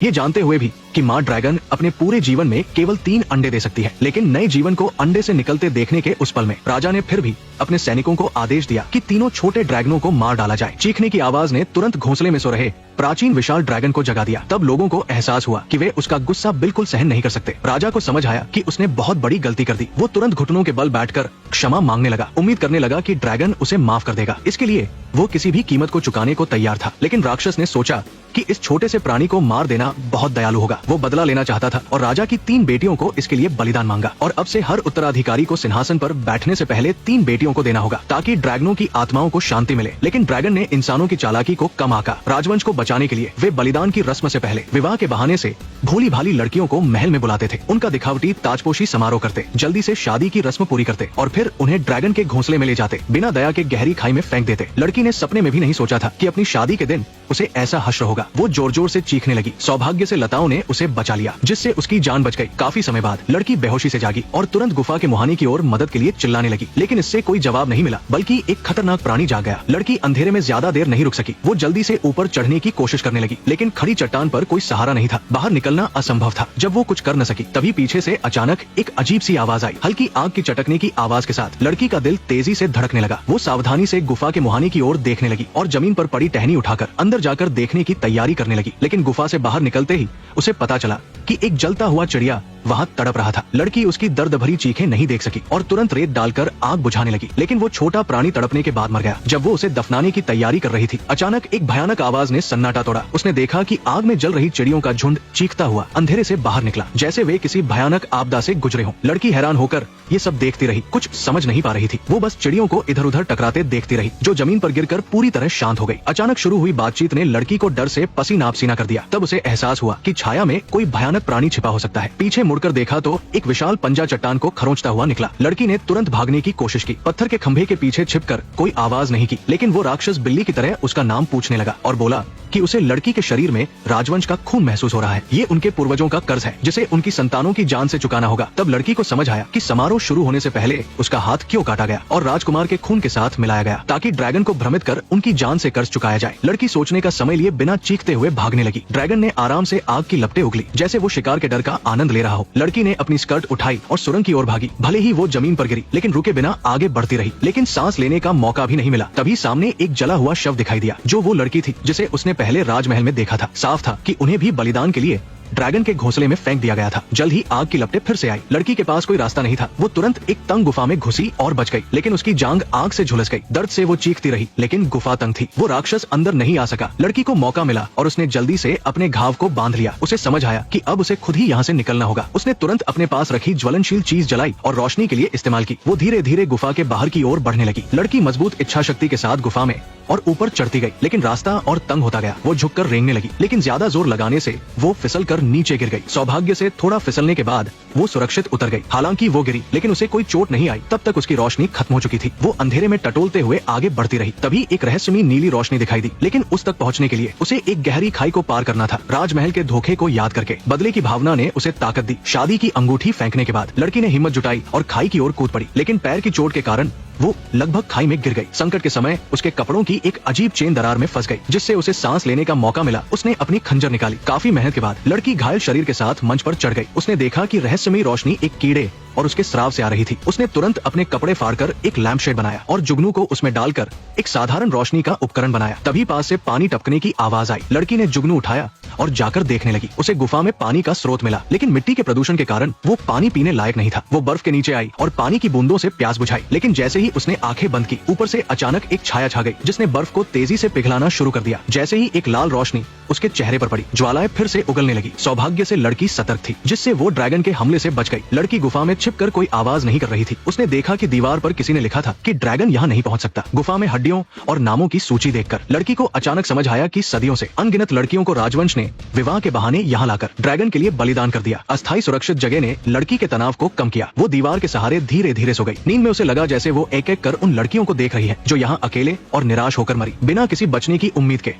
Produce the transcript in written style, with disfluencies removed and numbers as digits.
ये जानते हुए भी कि माँ ड्रैगन अपने पूरे जीवन में केवल 3 अंडे दे सकती है, लेकिन नए जीवन को अंडे से निकलते देखने के उस पल में राजा ने फिर भी अपने सैनिकों को आदेश दिया कि तीनों छोटे ड्रैगनों को मार डाला जाए। चीखने की आवाज ने तुरंत घोंसले में सो रहे प्राचीन विशाल ड्रैगन को जगा दिया। तब लोगों को एहसास हुआ कि वे उसका गुस्सा बिल्कुल सहन नहीं कर सकते। राजा को समझ आया कि उसने बहुत बड़ी गलती कर दी। वो तुरंत घुटनों के बल बैठकर क्षमा मांगने लगा, उम्मीद करने लगा कि ड्रैगन उसे माफ कर देगा। इसके लिए वो किसी भी कीमत को चुकाने को तैयार था। लेकिन राक्षस ने सोचा कि इस छोटे से प्राणी को मार देना बहुत दयालु होगा। वो बदला लेना चाहता था और राजा की 3 बेटियों को इसके लिए बलिदान मांगा। और अब से हर उत्तराधिकारी को सिंहासन पर बैठने से पहले 3 बेटियों को देना होगा, ताकि ड्रैगनों की आत्माओं को शांति मिले। लेकिन ड्रैगन ने इंसानों की चालाकी को कम आंका। राजवंश को बचाने के लिए वे बलिदान की रस्म से पहले विवाह के बहाने से भोली भाली लड़कियों को महल में बुलाते थे। उनका दिखावटी ताजपोशी समारोह करते, जल्दी से शादी की रस्म पूरी करते और फिर उन्हें ड्रैगन के घोंसले में ले जाते, बिना दया के गहरी खाई में फेंक देते। लड़की ने सपने में भी नहीं सोचा था कि अपनी शादी के दिन उसे ऐसा हश्र होगा। वो जोर जोर से चीखने लगी। सौभाग्य से लताओं ने उसे बचा लिया, जिससे उसकी जान बच गई। काफी समय बाद लड़की बेहोशी से जागी और तुरंत गुफा के मुहाने की ओर मदद के लिए चिल्लाने लगी। लेकिन इससे कोई जवाब नहीं मिला, बल्कि एक खतरनाक प्राणी जाग गया। लड़की अंधेरे में ज्यादा देर नहीं रुक सकी। वो जल्दी से ऊपर चढ़ने की कोशिश करने लगी, लेकिन खड़ी चट्टान पर कोई सहारा नहीं था। बाहर निकलना असंभव था। जब वो कुछ कर न सकी, तभी पीछे से अचानक एक अजीब सी आवाज आई। हल्की आग की चटकने की आवाज के साथ लड़की का दिल तेजी से धड़कने लगा। वो सावधानी से गुफा के मुहाने की ओर देखने लगी और जमीन पर पड़ी टहनी उठाकर अंदर जाकर देखने की तैयारी करने लगी। लेकिन गुफा से बाहर निकलते ही उसे पता चला कि एक जलता हुआ चिड़िया वहाँ तड़प रहा था। लड़की उसकी दर्द भरी चीखें नहीं देख सकी और तुरंत रेत डालकर आग बुझाने लगी। लेकिन वो छोटा प्राणी तड़पने के बाद मर गया। जब वो उसे दफनाने की तैयारी कर रही थी, अचानक एक भयानक आवाज ने सन्नाटा तोड़ा। उसने देखा कि आग में जल रही चिड़ियों का झुंड चीखता हुआ अंधेरे से बाहर निकला, जैसे वे किसी भयानक आपदा से गुजरे हों। लड़की हैरान होकर ये सब देखती रही, कुछ समझ नहीं पा रही थी। वो बस चिड़ियों को इधर उधर टकराते देखती रही, जो जमीन पर गिरकर पूरी तरह शांत हो गई। अचानक शुरू हुई बातचीत ने लड़की को डर से पसीना आपसीना कर दिया। तब उसे एहसास हुआ कि छाया में कोई भयानक प्राणी छिपा हो सकता है। पीछे मुड़कर देखा तो एक विशाल पंजा चट्टान को खरोंचता हुआ निकला। लड़की ने तुरंत भागने की कोशिश की। पत्थर के खंभे के पीछे छिपकर कोई आवाज नहीं की, लेकिन वो राक्षस बिल्ली की तरह उसका नाम पूछने लगा और बोला कि उसे लड़की के शरीर में राजवंश का खून महसूस हो रहा है। ये उनके पूर्वजों का कर्ज है, जिसे उनकी संतानों की जान से चुकाना होगा। तब लड़की को समझ आया कि समारोह शुरू होने से पहले उसका हाथ क्यों काटा गया और राजकुमार के खून के साथ मिलाया गया, ताकि ड्रैगन को भ्रमित कर उनकी जान से कर्ज चुकाया जाए। लड़की सोचने का समय लिए बिना चीखते हुए भागने लगी। ड्रैगन ने आराम से आग की लपटें उगली, जैसे वो शिकार के डर का आनंद ले रहा हो। लड़की ने अपनी स्कर्ट उठाई और सुरंग की ओर भागी। भले ही वो जमीन पर गिरी, लेकिन रुके बिना आगे बढ़ती रही। लेकिन सांस लेने का मौका भी नहीं मिला। तभी सामने एक जला हुआ शव दिखाई दिया, जो वो लड़की थी जिसे उसने पहले राजमहल में देखा था। साफ था कि उन्हें भी बलिदान के लिए ड्रैगन के घोंसले में फेंक दिया गया था। जल्द ही आग की लपटें फिर से आई। लड़की के पास कोई रास्ता नहीं था। वो तुरंत एक तंग गुफा में घुसी और बच गई, लेकिन उसकी जांघ आग से झुलस गई। दर्द से वो चीखती रही, लेकिन गुफा तंग थी। वो राक्षस अंदर नहीं आ सका। लड़की को मौका मिला और उसने जल्दी से अपने घाव को बांध लिया। उसे समझ आया कि अब उसे खुद ही यहाँ से निकलना होगा। उसने तुरंत अपने पास रखी ज्वलनशील चीज जलाई और रोशनी के लिए इस्तेमाल की। वो धीरे धीरे गुफा के बाहर की ओर बढ़ने लगी। लड़की मजबूत इच्छा शक्ति के साथ गुफा में और ऊपर चढ़ती गई, लेकिन रास्ता और तंग होता गया। वो झुककर रेंगने लगी, लेकिन ज्यादा जोर लगाने से वो फिसल कर नीचे गिर गई। सौभाग्य से थोड़ा फिसलने के बाद वो सुरक्षित उतर गई। हालांकि वो गिरी, लेकिन उसे कोई चोट नहीं आई। तब तक उसकी रोशनी खत्म हो चुकी थी। वो अंधेरे में टटोलते हुए आगे बढ़ती रही। तभी एक रहस्यमयी नीली रोशनी दिखाई दी, लेकिन उस तक पहुंचने के लिए उसे एक गहरी खाई को पार करना था। राजमहल के धोखे को याद करके बदले की भावना ने उसे ताकत दी। शादी की अंगूठी फेंकने के बाद लड़की ने हिम्मत जुटाई और खाई की ओर कूद पड़ी, लेकिन पैर की चोट के कारण वो लगभग खाई में गिर गई। संकट के समय उसके कपड़ों की एक अजीब चेन दरार में फंस गई, जिससे उसे सांस लेने का मौका मिला। उसने अपनी खंजर निकाली। काफी मेहनत के बाद लड़की घायल शरीर के साथ मंच पर चढ़ गई। उसने देखा कि रहस्यमयी रोशनी एक कीड़े और उसके स्राव से आ रही थी। उसने तुरंत अपने कपड़े फाड़कर एक लैंप शेड बनाया और जुगनू को उसमें डालकर एक साधारण रोशनी का उपकरण बनाया। तभी पास से पानी टपकने की आवाज आई। लड़की ने जुगनू उठाया और जाकर देखने लगी। उसे गुफा में पानी का स्रोत मिला, लेकिन मिट्टी के प्रदूषण के कारण वो पानी पीने लायक नहीं था। वो बर्फ के नीचे आई और पानी की बूंदों से प्यास बुझाई, लेकिन जैसे ही उसने आंखें बंद की, ऊपर से अचानक एक छाया छा गई, जिसने बर्फ को तेजी से पिघलाना शुरू कर दिया। जैसे ही एक लाल रोशनी उसके चेहरे पर पड़ी, ज्वालाएं फिर से उगलने लगी। सौभाग्य से लड़की सतर्क थी, जिससे वो ड्रैगन के हमले से बच गई। लड़की गुफा में छिपकर कोई आवाज नहीं कर रही थी। उसने देखा कि दीवार पर किसी ने लिखा था कि ड्रैगन यहाँ नहीं पहुँच सकता। गुफा में हड्डियों और नामों की सूची देखकर लड़की को अचानक समझ आया कि सदियों से अनगिनत लड़कियों को राजवंश ने विवाह के बहाने यहाँ लाकर ड्रैगन के लिए बलिदान कर दिया। अस्थायी सुरक्षित जगह ने लड़की के तनाव को कम किया। वो दीवार के सहारे धीरे धीरे सो गई। नींद में उसे लगा जैसे वो एक एक कर उन लड़कियों को देख रही है, जो यहाँ अकेले और निराश होकर मरी, बिना किसी बचने की उम्मीद के।